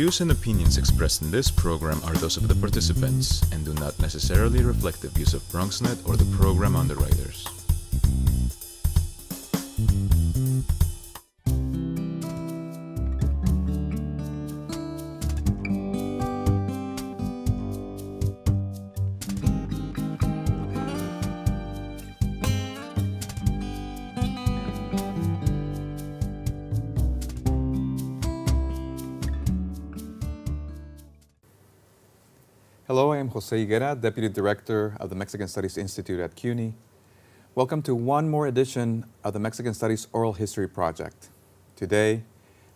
views and opinions expressed in this program are those of the participants and do not necessarily reflect the views of BronxNet or the program underwriters. Hello, I am Jose Higuera, Deputy Director of the Mexican Studies Institute at CUNY. Welcome to one more edition of the Mexican Studies Oral History Project. Today,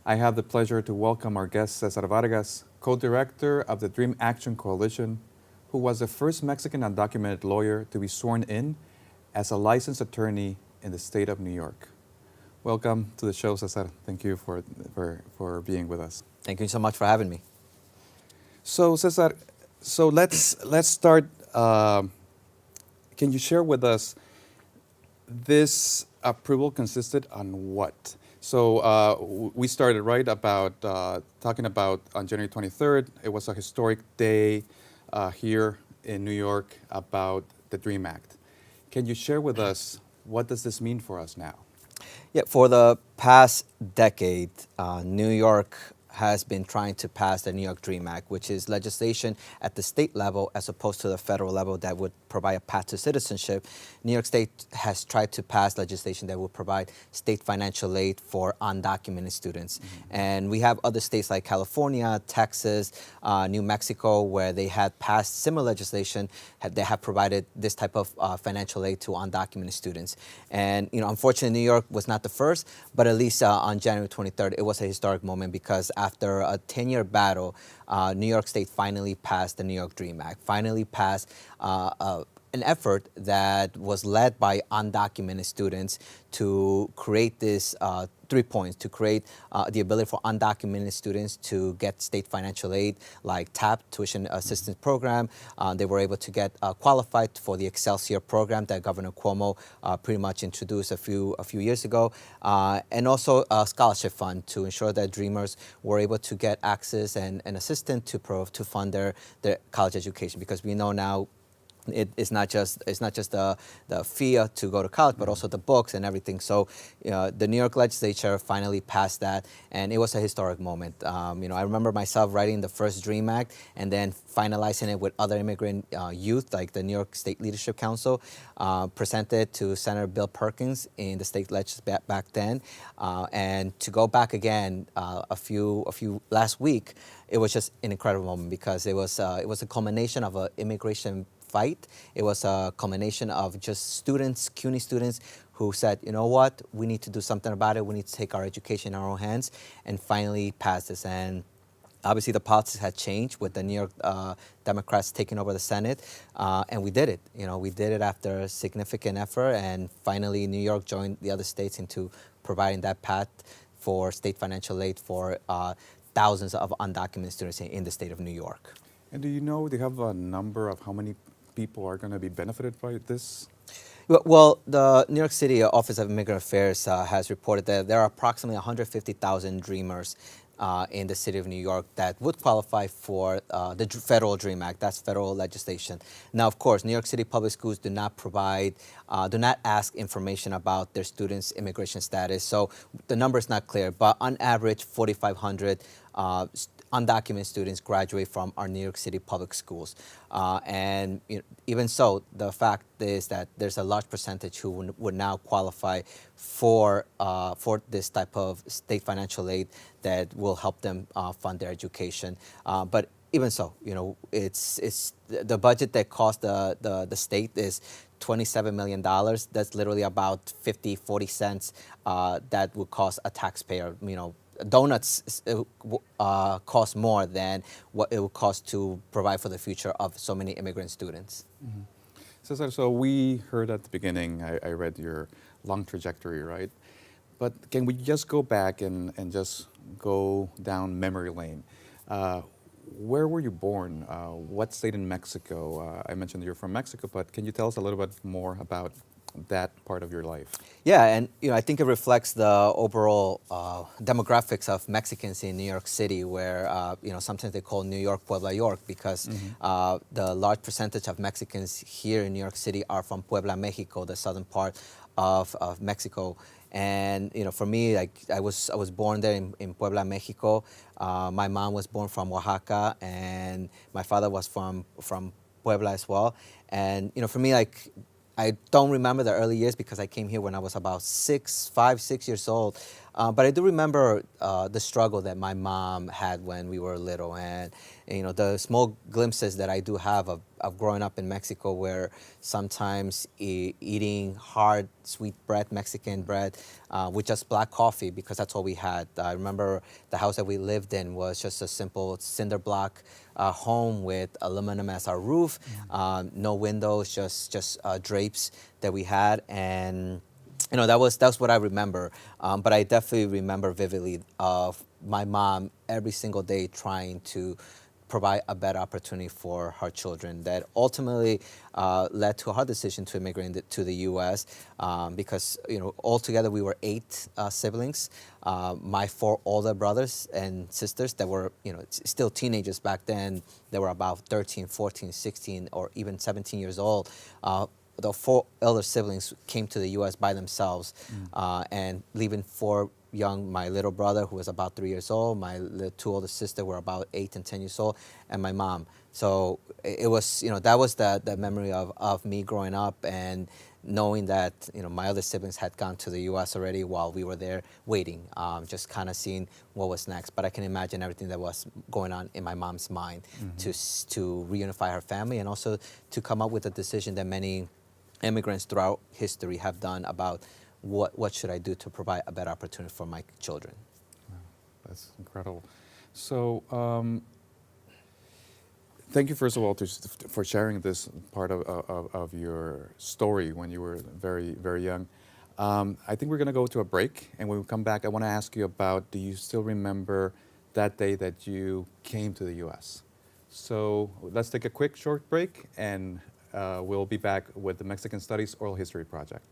I have the pleasure to welcome our guest Cesar Vargas, co-director of the Dream Action Coalition, who was the first Mexican undocumented lawyer to be sworn in as a licensed attorney in the state of New York. Welcome to the show, Cesar. Thank you for being with us. Thank you so much for having me. So, Cesar, let's start. Can you share with us this approval consisted on what? So we started about talking about on January 23rd. It was a historic day here in New York about the DREAM Act. Can you share with us what does this mean for us now? Yeah, for the past decade, New York has been trying to pass the New York DREAM Act, which is legislation at the state level as opposed to the federal level that would provide a path to citizenship. New York State has tried to pass legislation that will provide state financial aid for undocumented students. Mm-hmm. And we have other states like California, Texas, New Mexico, where they had passed similar legislation that have provided this type of financial aid to undocumented students. And unfortunately, New York was not the first, but at least on January 23rd, it was a historic moment because after a 10-year battle, New York State finally passed the New York DREAM Act, finally passed an effort that was led by undocumented students to create this 3 points, to create the ability for undocumented students to get state financial aid like TAP, Tuition Assistance Program. They were able to get qualified for the Excelsior program that Governor Cuomo pretty much introduced a few years ago, and also a scholarship fund to ensure that Dreamers were able to get access and assistance to fund their college education, because we know now it's not just the fee to go to college, but also the books and everything. So, the New York legislature finally passed that, and it was a historic moment. I remember myself writing the first DREAM Act and then finalizing it with other immigrant youth, like the New York State Leadership Council, presented to Senator Bill Perkins in the state legislature back then, and to go back again a few last week. It was just an incredible moment because it was a culmination of an immigration fight. It was a culmination of just students, CUNY students, who said, you know what, we need to do something about it. We need to take our education in our own hands, and finally pass this. And obviously the politics had changed with the New York Democrats taking over the Senate, and we did it. We did it after a significant effort, and finally New York joined the other states into providing that path for state financial aid for thousands of undocumented students in the state of New York. And do you have a number of how many people are going to be benefited by this? Well, the New York City Office of Immigrant Affairs has reported that there are approximately 150,000 Dreamers in the city of New York that would qualify for the federal DREAM Act. That's federal legislation. Now, of course, New York City public schools do not ask information about their students' immigration status. So the number is not clear, but on average, 4,500 undocumented students graduate from our New York City public schools. And even so, the fact is that there's a large percentage who would now qualify for this type of state financial aid that will help them fund their education. But even so, it's the budget that cost the state is $27 million. That's literally about 40 cents that would cost a taxpayer. Donuts cost more than what it would cost to provide for the future of so many immigrant students. Mm-hmm. Cesar, so we heard at the beginning, I read your long trajectory, right? But can we just go back and just go down memory lane? Where were you born? What state in Mexico? I mentioned you're from Mexico, but can you tell us a little bit more about that part of your life. Yeah, and I think it reflects the overall demographics of Mexicans in New York City, where sometimes they call New York Puebla York because the large percentage of Mexicans here in New York City are from Puebla, Mexico, the southern part of Mexico. And for me, like I was born there in Puebla, Mexico. My mom was born from Oaxaca, and my father was from Puebla as well. And for me, like I don't remember the early years because I came here when I was about 5, 6 years old. But I do remember the struggle that my mom had when we were little, and the small glimpses that I do have of growing up in Mexico, where sometimes eating hard, sweet bread, Mexican bread, with just black coffee, because that's all we had. I remember the house that we lived in was just a simple cinder block home with aluminum as our roof, no windows, just drapes that we had, and that's what I remember. But I definitely remember vividly of my mom every single day trying to provide a better opportunity for her children, that ultimately led to a hard decision to immigrate to the U.S. Because altogether we were 8 siblings. My 4 older brothers and sisters that were still teenagers back then. They were about 13, 14, 16, or even 17 years old. The 4 elder siblings came to the U.S. by themselves, and leaving my little brother, who was about 3 years old, my 2 older sisters were about 8 and 10 years old, and my mom. So it was, that was the memory of me growing up, and knowing that, my other siblings had gone to the U.S. already while we were there waiting, just kind of seeing what was next. But I can imagine everything that was going on in my mom's mind to reunify her family, and also to come up with a decision that many immigrants throughout history have done about what should I do to provide a better opportunity for my children. Wow, that's incredible. So thank you, first of all, for sharing this part of your story when you were very, very young. I think we're going to go to a break, and when we come back, I want to ask you about, do you still remember that day that you came to the U.S.? So let's take a quick, short break, and we'll be back with the Mexican Studies Oral History Project.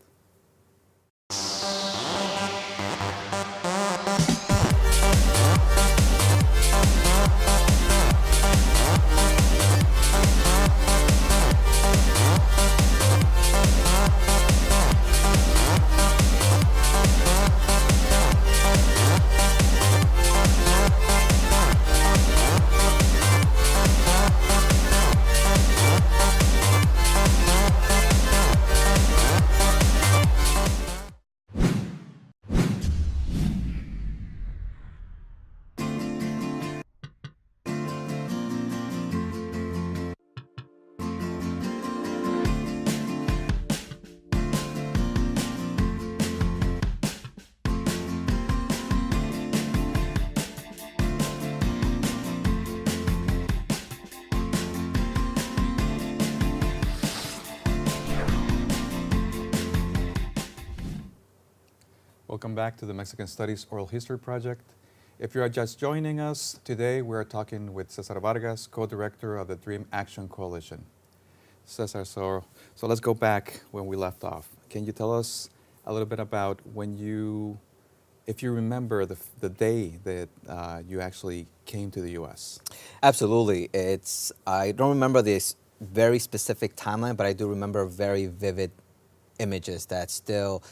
Welcome back to the Mexican Studies Oral History Project. If you are just joining us, today we are talking with Cesar Vargas, co-director of the Dream Action Coalition. Cesar, so let's go back when we left off. Can you tell us a little bit about if you remember the day that you actually came to the U.S.? Absolutely. I don't remember this very specific timeline, but I do remember very vivid images that still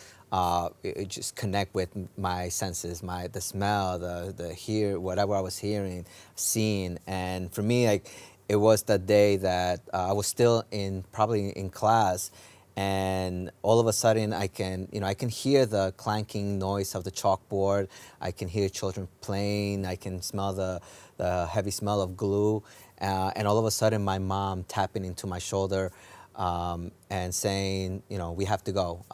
it just connect with my senses, the smell, the hear, whatever I was hearing, seeing. And for me, like, it was the day that I was still probably in class, and all of a sudden I can hear the clanking noise of the chalkboard. I can hear children playing. I can smell the heavy smell of glue, and all of a sudden my mom tapping into my shoulder, and saying, we have to go.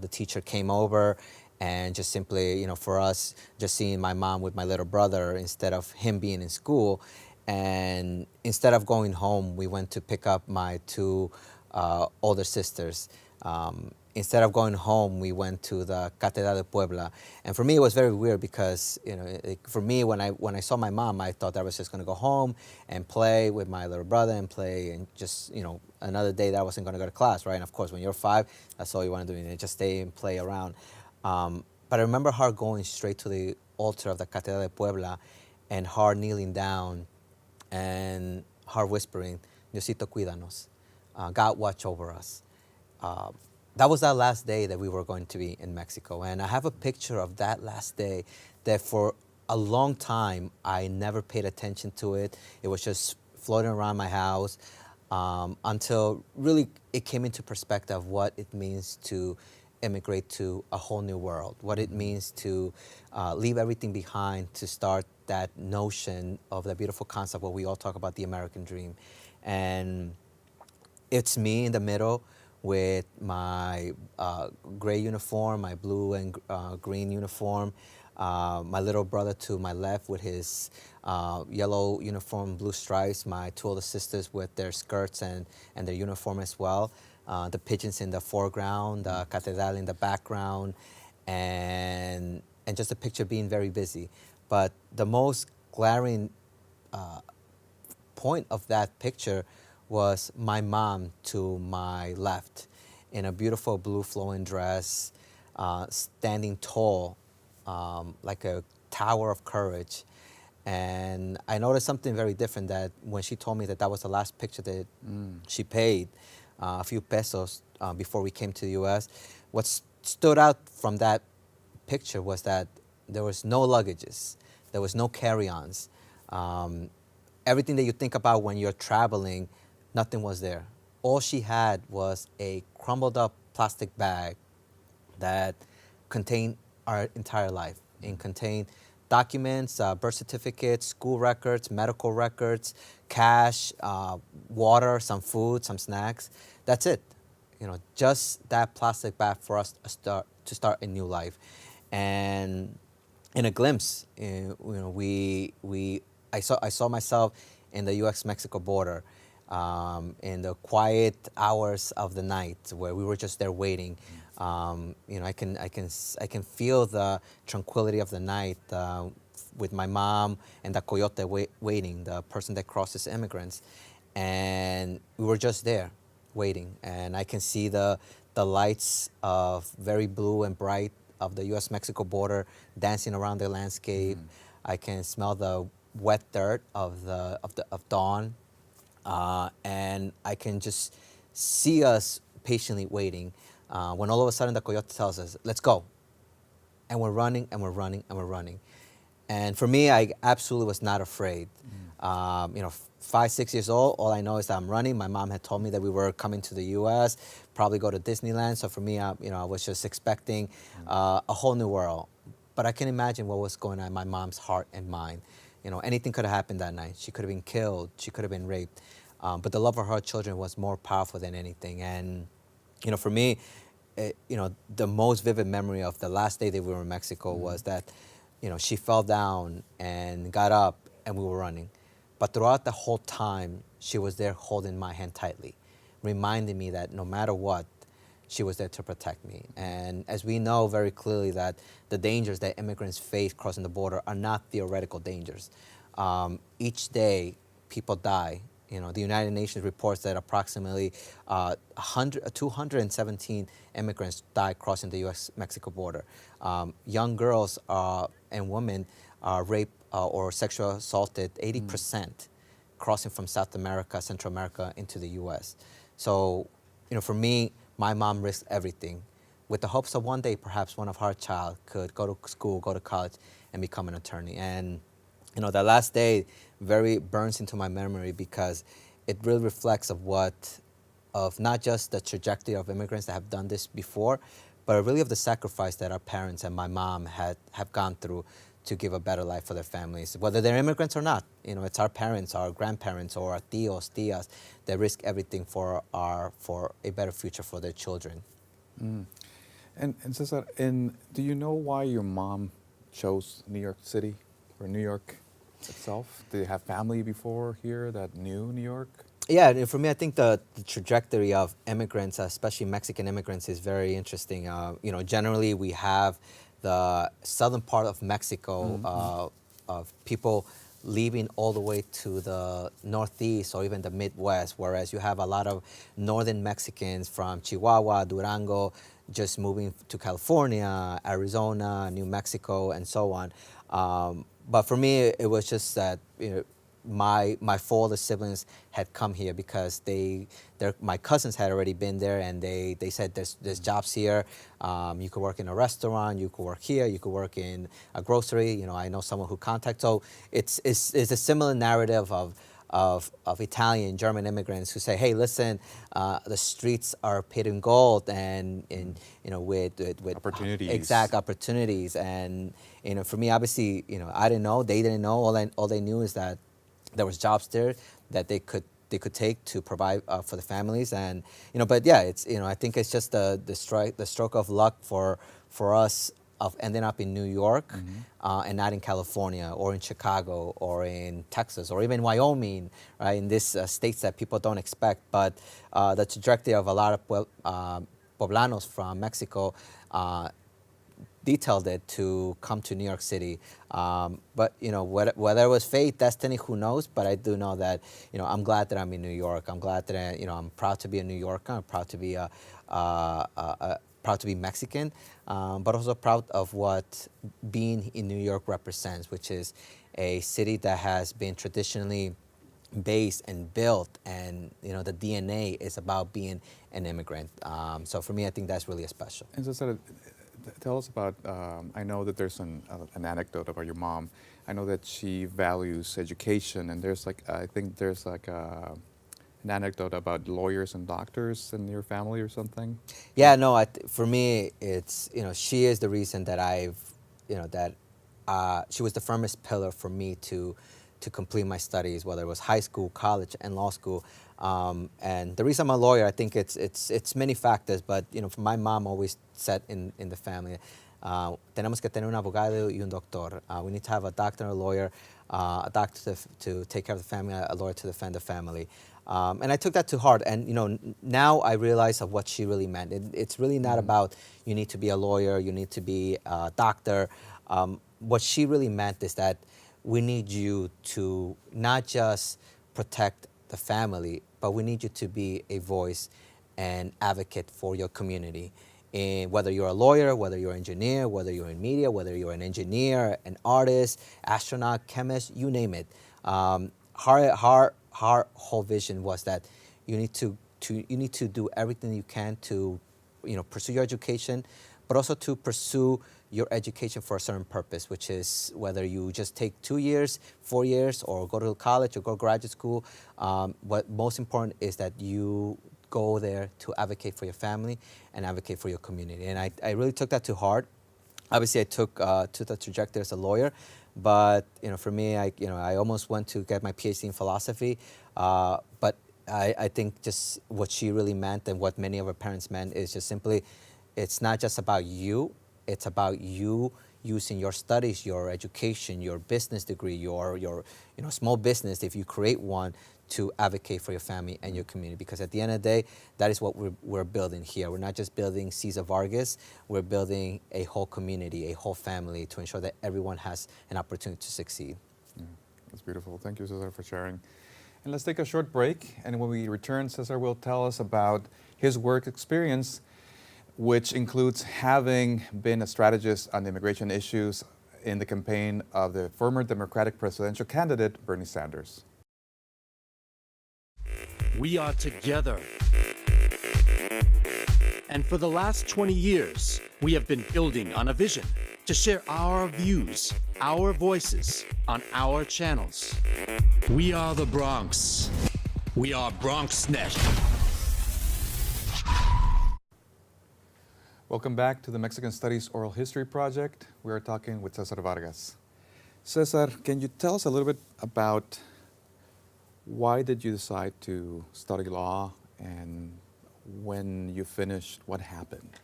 The teacher came over, and just simply, for us, just seeing my mom with my little brother instead of him being in school, and instead of going home, we went to pick up my 2 older sisters. instead of going home, we went to the Catedral de Puebla. And for me, it was very weird because, for me, when I saw my mom, I thought that I was just going to go home and play with my little brother and play and just, another day that I wasn't going to go to class, right? And of course, when you're 5, that's all you want to do, just stay and play around. But I remember her going straight to the altar of the Catedral de Puebla and her kneeling down and her whispering, Diosito cuídanos, God watch over us. That was that last day that we were going to be in Mexico. And I have a picture of that last day that for a long time, I never paid attention to it. It was just floating around my house until really it came into perspective what it means to immigrate to a whole new world, what it means to leave everything behind to start that notion of the beautiful concept where we all talk about the American dream. And it's me in the middle with my gray uniform, my blue and green uniform, my little brother to my left with his yellow uniform, blue stripes, my 2 older sisters with their skirts and their uniform as well, the pigeons in the foreground, the cathedral in the background, and just a picture being very busy. But the most glaring point of that picture was my mom to my left in a beautiful blue flowing dress, standing tall, like a tower of courage. And I noticed something very different, that when she told me that that was the last picture that she paid, a few pesos before we came to the U.S., what stood out from that picture was that there was no luggages, there was no carry-ons. Everything that you think about when you're traveling, nothing was there. All she had was a crumbled up plastic bag that contained our entire life. It contained documents, birth certificates, school records, medical records, cash, water, some food, some snacks. That's it. Just that plastic bag for us to start a new life. And in a glimpse, I saw myself in the U.S.-Mexico border, in the quiet hours of the night where we were just there waiting. I can feel the tranquility of the night with my mom and the coyote waiting, the person that crosses immigrants, and we were just there waiting. And I can see the lights of very blue and bright of the U.S.-Mexico border dancing around the landscape. I can smell the wet dirt of dawn, and I can just see us patiently waiting. When all of a sudden the coyote tells us, "Let's go," and we're running and we're running and we're running. And for me, I absolutely was not afraid. 5, 6 years old, all I know is that I'm running. My mom had told me that we were coming to the U.S., probably go to Disneyland. So for me, I was just expecting a whole new world. But I can imagine what was going on in my mom's heart and mind. Anything could have happened that night. She could have been killed. She could have been raped. But the love of her children was more powerful than anything. And, for me, the most vivid memory of the last day that we were in Mexico was that, she fell down and got up and we were running. But throughout the whole time, she was there holding my hand tightly, reminding me that no matter what, she was there to protect me. And as we know very clearly that the dangers that immigrants face crossing the border are not theoretical dangers. Each day, people die. The United Nations reports that approximately 217 immigrants die crossing the U.S.-Mexico border. Young girls and women are raped or sexually assaulted 80% crossing from South America, Central America into the U.S. So, for me, my mom risked everything with the hopes of one day perhaps one of her child could go to school, go to college, and become an attorney. And, that last day very burns into my memory because it really reflects of not just the trajectory of immigrants that have done this before, but really of the sacrifice that our parents and my mom have gone through to give a better life for their families, whether they're immigrants or not. It's our parents, our grandparents, or our tias that risk everything for a better future for their children. And Cesar, do you know why your mom chose New York City or New York itself? Did you have family before here that knew New York? Yeah, and for me, I think the trajectory of immigrants, especially Mexican immigrants, is very interesting. Generally we have the southern part of Mexico of people leaving all the way to the northeast or even the Midwest, whereas you have a lot of northern Mexicans from Chihuahua, Durango, just moving to California, Arizona, New Mexico, and so on. But for me, it was just that my four other siblings had come here because my cousins had already been there, and they said there's jobs here. You could work in a restaurant, you could work here, you could work in a grocery. I know someone who contacts. So it's a similar narrative of Italian, German immigrants who say, hey, listen, the streets are paved in gold and with Opportunities. Exact opportunities. And for me, obviously, I didn't know, they didn't know. All they knew is that there was jobs there that they could take to provide for the families. And but yeah, it's I think it's just the stroke of luck for us of ending up in New York and not in California or in Chicago or in Texas or even Wyoming, right? In these states that people don't expect. But the trajectory of a lot of Poblanos from Mexico detailed it to come to New York City. But whether it was fate, destiny, who knows? But I do know that I'm glad that I'm in New York. I'm glad that I'm proud to be a New Yorker. I'm proud to be proud to be Mexican, but also proud of what being in New York represents, which is a city that has been traditionally based and built, and the DNA is about being an immigrant. So for me, I think that's really special. And so, tell us about, I know that there's an anecdote about your mom. I know that she values education, and there's I think there's an anecdote about lawyers and doctors in your family or something. Yeah, no, for me, it's, she is the reason that she was the firmest pillar for me to complete my studies, whether it was high school, college, and law school. And the reason I'm a lawyer, I think it's many factors, but my mom always said in the family, tenemos que tener un abogado y un doctor. We need to have a doctor and a lawyer, a doctor to take care of the family, a lawyer to defend the family. And I took that to heart, and now I realize of what she really meant. It's really not about you need to be a lawyer, you need to be a doctor. What she really meant is that we need you to not just protect the family, but we need you to be a voice and advocate for your community. And whether you're a lawyer, whether you're an engineer, whether you're in media, whether you're an engineer, an artist, astronaut, chemist, you name it. Our whole vision was that you need to do everything you can to pursue your education, but also to pursue your education for a certain purpose, which is whether you just take 2 years, 4 years, or go to college or go to graduate school. What most important is that you go there to advocate for your family and advocate for your community. And I really took that to heart. Obviously, I took the trajectory as a lawyer, but for me, I almost went to get my PhD in philosophy. But I think just what she really meant and what many of her parents meant is just simply, it's not just about you. It's about you using your studies, your education, your business degree, your small business, if you create one, to advocate for your family and your community. Because at the end of the day, that is what we're building here. We're not just building Cesar Vargas. We're building a whole community, a whole family, to ensure that everyone has an opportunity to succeed. Yeah, that's beautiful. Thank you, Cesar, for sharing. And let's take a short break. And when we return, Cesar will tell us about his work experience, which includes having been a strategist on immigration issues in the campaign of the former Democratic presidential candidate, Bernie Sanders. We are together. And for the last 20 years, we have been building on a vision to share our views, our voices on our channels. We are the Bronx. We are BronxNet. Welcome back to the Mexican Studies Oral History Project. We are talking with Cesar Vargas. Cesar, can you tell us a little bit about why did you decide to study law, and when you finished, what happened?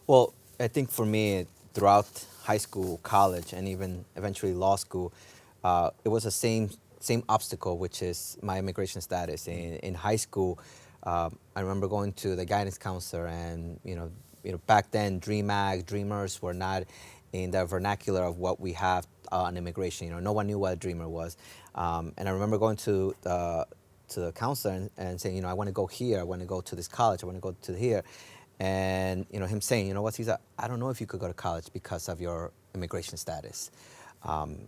Well, I think for me, throughout high school, college, and even eventually law school, it was the same obstacle, which is my immigration status. In high school, I remember going to the guidance counselor, and back then, DreamAg, Dreamers were not in the vernacular of what we have on immigration. No one knew what a dreamer was, and I remember going to the counselor and saying, I want to go here, I want to go to this college, I want to go to here, and him saying, what, Cesar, I don't know if you could go to college because of your immigration status.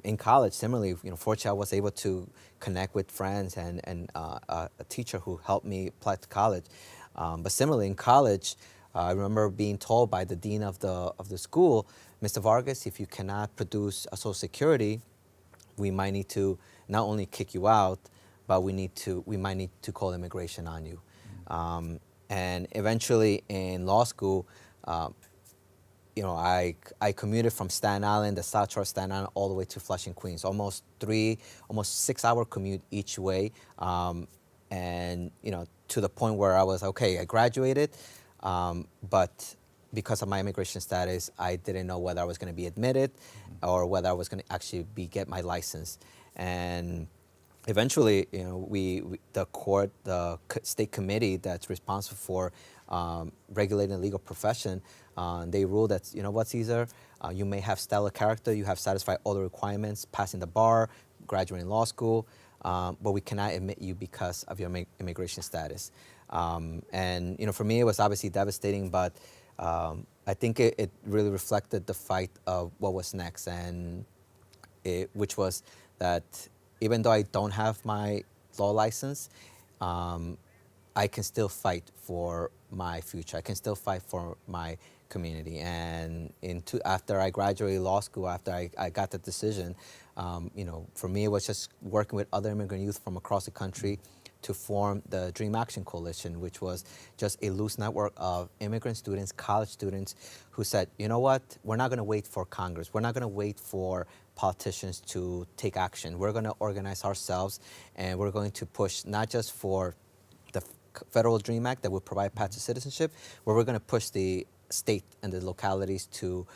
In college, similarly, fortunately, I was able to connect with friends and a teacher who helped me apply to college. But similarly, in college, I remember being told by the dean of the school, Mr. Vargas, if you cannot produce a Social Security, we might need to not only kick you out, but we might need to call immigration on you. And eventually, in law school, I commuted from Staten Island, the South Shore of Staten Island, all the way to Flushing, Queens. Almost 6-hour commute each way. And to the point where I was, okay, I graduated, but because of my immigration status, I didn't know whether I was going to be admitted or whether I was going to actually get my license. And eventually, the state committee that's responsible for regulating the legal profession, they ruled that, what, Cesar, you may have stellar character, you have satisfied all the requirements, passing the bar, graduating law school, but we cannot admit you because of your immigration status. And for me, it was obviously devastating, but I think it really reflected the fight of what was next, and which was that even though I don't have my law license, I can still fight for my future. I can still fight for my community. And after I graduated law school, after I got the decision, for me, it was just working with other immigrant youth from across the country to form the Dream Action Coalition, which was just a loose network of immigrant students, college students, who said, you know what, we're not going to wait for Congress. We're not going to wait for politicians to take action. We're going to organize ourselves, and we're going to push not just for the Federal Dream Act that would provide path to citizenship, but we're going to push the state and the localities to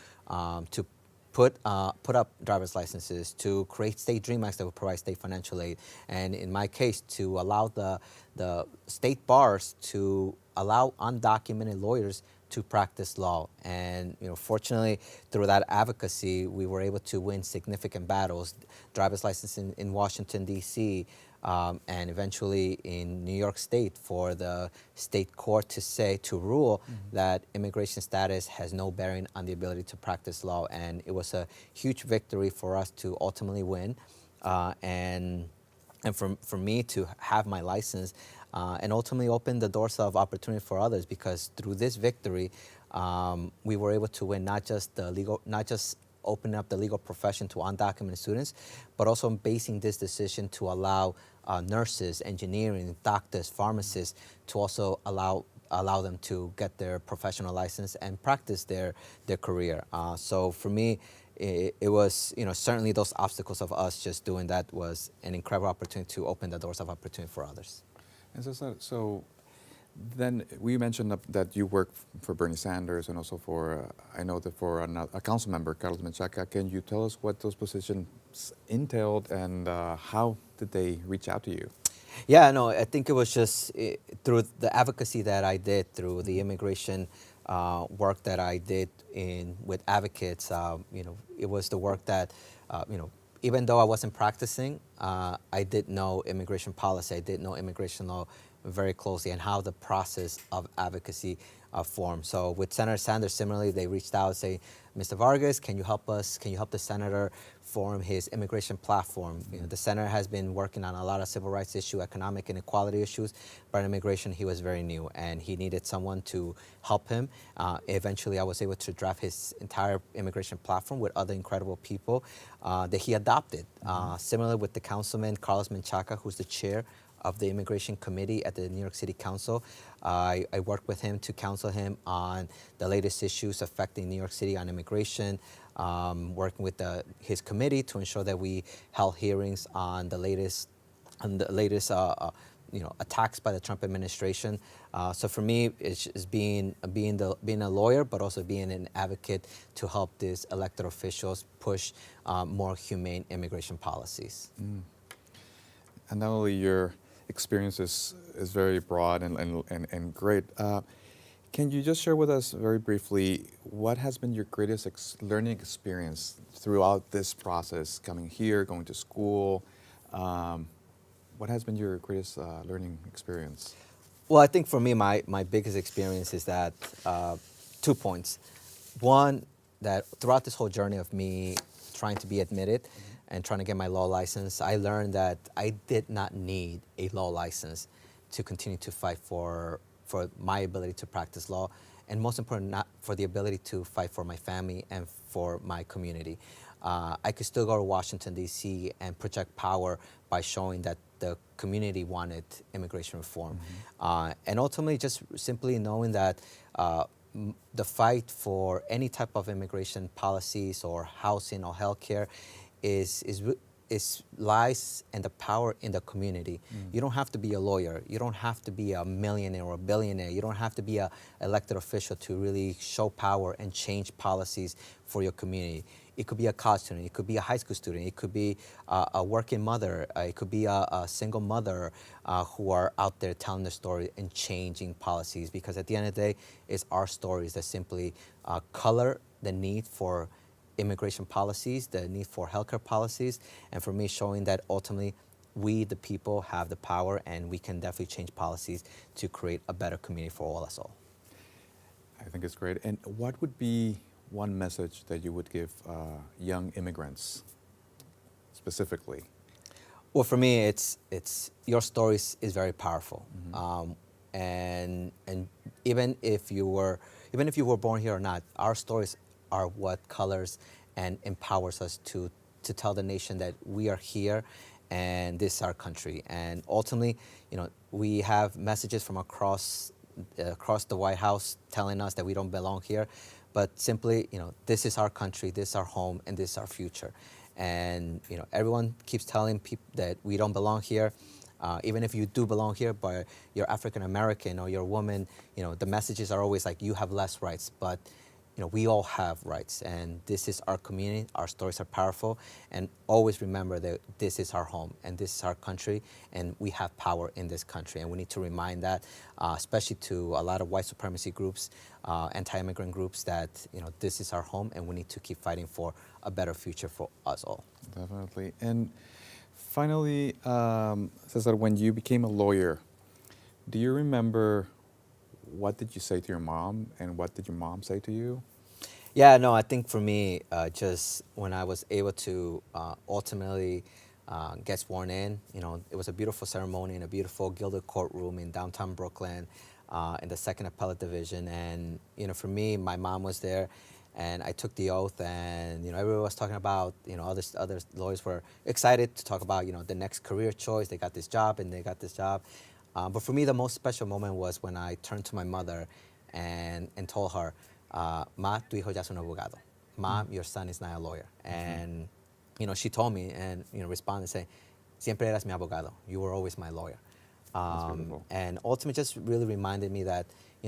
put up driver's licenses, to create state Dream Acts that would provide state financial aid, and in my case, to allow the state bars to allow undocumented lawyers to practice law. And fortunately, through that advocacy, we were able to win significant battles, driver's license in Washington, D.C., and eventually in New York State for the state court to rule that immigration status has no bearing on the ability to practice law. And it was a huge victory for us to ultimately win, and for me to have my license, and ultimately open the doors of opportunity for others, because through this victory, we were able to win not just opening up the legal profession to undocumented students, but also basing this decision to allow nurses, engineering, doctors, pharmacists to also allow them to get their professional license and practice their career. So for me, it was, certainly those obstacles of us just doing that was an incredible opportunity to open the doors of opportunity for others. And so then we mentioned that you work for Bernie Sanders and also for, I know that for a council member, Carlos Menchaca. Can you tell us what those positions entailed, and how did they reach out to you? Yeah, no, I think it was just through the advocacy that I did, through the immigration work that I did with advocates. It was the work that, even though I wasn't practicing, I did know immigration policy. I did know immigration law very closely, and how the process of advocacy formed. So with Senator Sanders, similarly, they reached out and say, Mr. Vargas, can you help us? Can you help the senator form his immigration platform? The senator has been working on a lot of civil rights issues, economic inequality issues, but in immigration, he was very new, and he needed someone to help him. Eventually, I was able to draft his entire immigration platform with other incredible people that he adopted. Similar with the councilman, Carlos Menchaca, who's the chair of the Immigration Committee at the New York City Council. I worked with him to counsel him on the latest issues affecting New York City on immigration, working with his committee to ensure that we held hearings on the latest attacks by the Trump administration. So for me, it's being a lawyer, but also being an advocate to help these elected officials push more humane immigration policies. and not only your experience is very broad and great. Can you just share with us very briefly what has been your greatest learning experience throughout this process, coming here, going to school? What has been your greatest learning experience? Well, I think for me, my biggest experience is that 2 points. One, that throughout this whole journey of me trying to be admitted and trying to get my law license, I learned that I did not need a law license to continue to fight for my ability to practice law, and most important, not for the ability to fight for my family and for my community. I could still go to Washington, D.C. and project power by showing that the community wanted immigration reform. And ultimately, just simply knowing that the fight for any type of immigration policies or housing or healthcare lies and the power in the community. You don't have to be a lawyer. You don't have to be a millionaire or a billionaire. You don't have to be an elected official to really show power and change policies for your community. It could be a college student. It could be a high school student. It could be a working mother. It could be a single mother who are out there telling the story and changing policies. Because at the end of the day, it's our stories that simply color the need for immigration policies, the need for healthcare policies, and for me showing that ultimately we, the people, have the power and we can definitely change policies to create a better community for all us all. I think it's great. And what would be one message that you would give young immigrants specifically? Well, for me, it's your stories is very powerful, and even if you were born here or not, our stories are what colors and empowers us to tell the nation that we are here and this is our country. And ultimately, we have messages from across the White House telling us that we don't belong here, but simply, this is our country, this is our home, and this is our future. And everyone keeps telling people that we don't belong here. Even if you do belong here, but you're African American or you're a woman, the messages are always like you have less rights. But we all have rights, and this is our community. Our stories are powerful, and always remember that this is our home and this is our country, and we have power in this country. And we need to remind that, especially to a lot of white supremacy groups, anti-immigrant groups, that this is our home, and we need to keep fighting for a better future for us all. Definitely. And finally, Cesar, when you became a lawyer, do you remember what did you say to your mom, and what did your mom say to you? Yeah, no, I think for me, just when I was able to ultimately get sworn in, it was a beautiful ceremony in a beautiful gilded courtroom in downtown Brooklyn in the 2nd Appellate Division. And, for me, my mom was there, and I took the oath, and, everyone was talking about, other lawyers were excited to talk about, the next career choice. They got this job, and they got this job. But for me, the most special moment was when I turned to my mother and told her, Ma, tu hijo ya es un abogado. Mom, your son is not a lawyer. And, she told me and, responded saying, siempre eras mi abogado. You were always my lawyer. And ultimately just really reminded me that,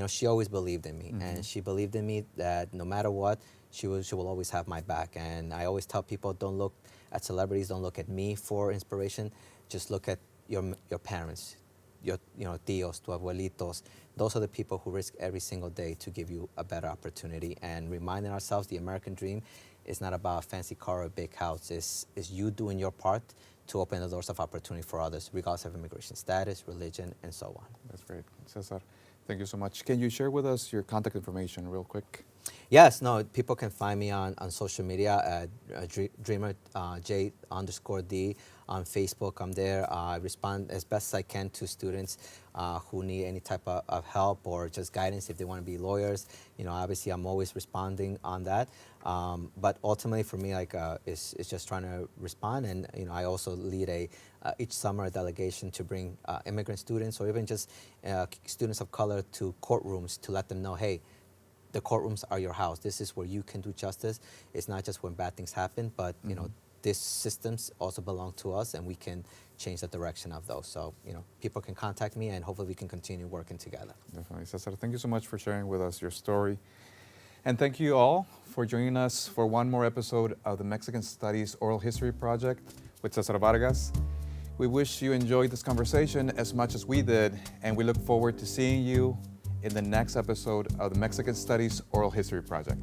she always believed in me. And she believed in me that no matter what, she will always have my back. And I always tell people, don't look at celebrities, don't look at me for inspiration. Just look at your parents. Your tios, tu abuelitos, those are the people who risk every single day to give you a better opportunity. And reminding ourselves the American dream is not about a fancy car or a big house. It's you doing your part to open the doors of opportunity for others, regardless of immigration status, religion, and so on. That's great. Cesar, thank you so much. Can you share with us your contact information real quick? Yes, no, people can find me on social media at Dreamer J_D on Facebook. I'm there. I respond as best as I can to students who need any type of help or just guidance if they want to be lawyers. Obviously I'm always responding on that. But ultimately for me, it's just trying to respond. And I also lead each summer a delegation to bring immigrant students or even just students of color to courtrooms to let them know, hey, the courtrooms are your house. This is where you can do justice. It's not just when bad things happen, but these systems also belong to us, and we can change the direction of those. So people can contact me, and hopefully we can continue working together. Definitely, Cesar. Thank you so much for sharing with us your story, and thank you all for joining us for one more episode of the Mexican Studies Oral History Project with Cesar Vargas. We wish you enjoyed this conversation as much as we did, and we look forward to seeing you in the next episode of the Mexican Studies Oral History Project.